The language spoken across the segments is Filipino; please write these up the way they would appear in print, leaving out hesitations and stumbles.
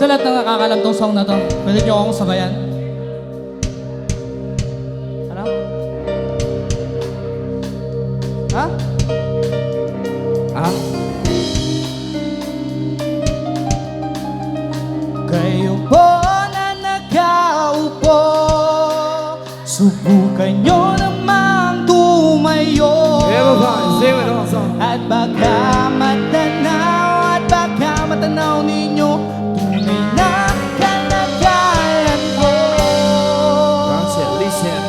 Sa lahat ng nakakalam tong song na to, pwede nyo akong sabayan. Ano? Ha? Ah? Kayo po na nakaupo, subukan nyo namang tumayo. Everybody, sing it all song. At baka matanaw ninyo tunay na kalagayan ko. That's it, listen.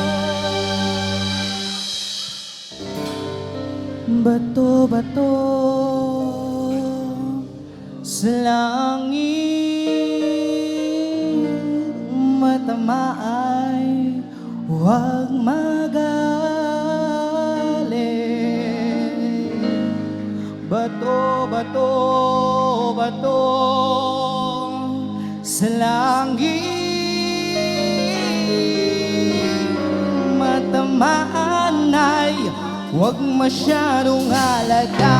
Bato-bato sa langit, matama ay huwag magaling. Bato-bato sa langit, matamaan ay huwag masyadong halaga.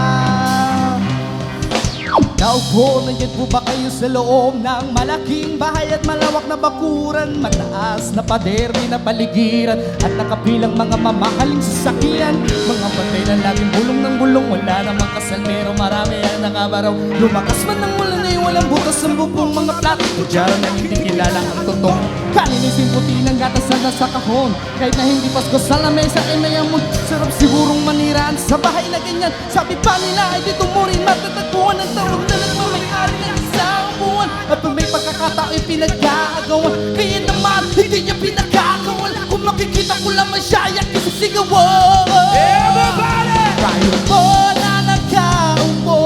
Naupo, nandiyan po ba kayo sa loob ng malaking bahay at malawak na bakuran? Mataas na pader, di na paligiran at nakapilang mga mamahaling sasakyan. Mga patay na laging bulong ng bulong, wala namang kasalmero, marami ang nakabaraw. Lumakas man ng ulan ay walang butas ng bubong, mga plato kutsara na hindi kilala ang totoo. Kalinisin puti ng gatas na nasa kahon, kahit na hindi Pasko sa lamesa ay mayamon. Sarap sigurong maniraan sa bahay na ganyan. Sabi pa nila ay dito mo rin matatagpuan ang tarong na nagmamayari ng isang buwan. At pag may pagkakatao ay pinag-aagawan, kaya naman hindi niya pinag-aagawan. Kung makikita ko lang masyayak isisigawan. Everybody! Tayo po na nagkaupo,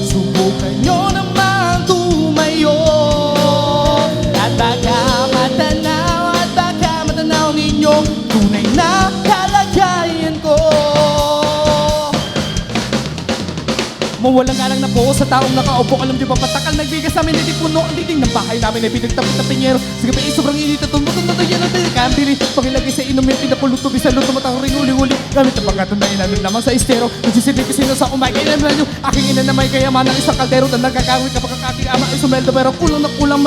subukan nyo naman tumayo. At baka matanaw ninyo tunay na kalagayan ko. Mawalang galang na po sa taong nakaupo. Alam di ba patakal nagbigas namin, hindi puno ang dingding ng bahay namin ay pinagtapos na pinyero. Sige pa sobrang init at tumutong na yan ang kandili. Pagilagay sa inumin, pinapuluto, bisan luto matang ring-uli-uli. Gamit ang pagkatundain namin lamang sa estero. Nagsisipin kasi na sa umay, kaya naman nyo aking ina na may kayaman ng isang kaldero na nagkakaroon kapag aking ama ay sumeldo. Pero kulang na ulam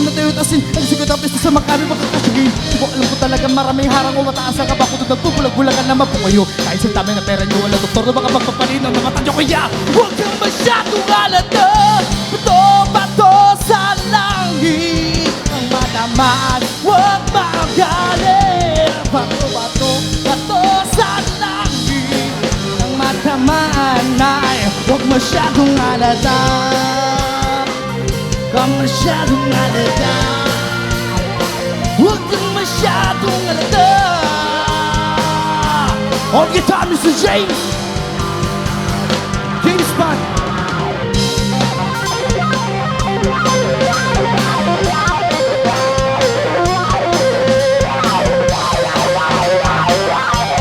na tayo at asin. Ang sigot ang pisto sa makari makakasugin. Subo alam ko talaga maraming harang o mataas ang kabako doon nagpupulag-bulagan naman po kayo. Kahit sa dami na pera nyo, wala doktor na baka magpapalinaw na mata nyo kaya. Huwag kang masyadong alata, bato-bato sa langit, ang matamaan, huwag magaling. Bato-bato sa langit, ang matamaan ay huwag masyadong alata. Huwag masyadong alata, huwag kang masyadong alata. On guitar, Mr. James Bond.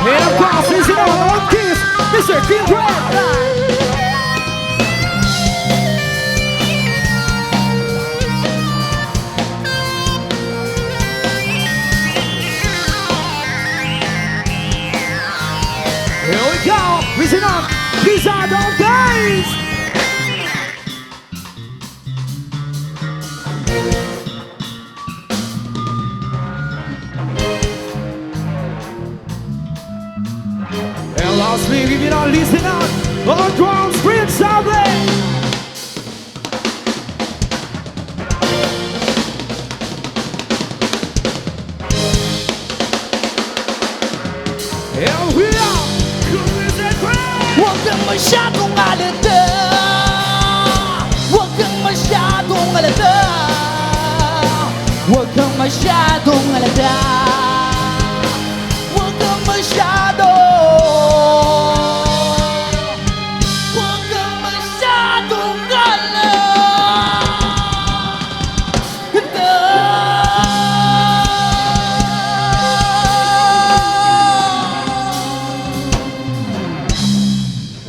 And of course, listen up, on Kiss, Mr. King Red. Here we go, listen up, these are the days. And lastly, if you don't listen up, on drums, Prince Sable. And we are Coolest and Great. Huwag kang masyadong alata, huwag kang masyadong alata, huwag kang masyadong alata, huwag kang masyado, huwag kang masyadong alata.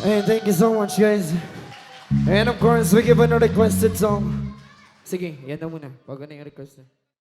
And thank you so much, guys. And of course, we give another requested song. Sige, yan na muna. Wag na yung request na.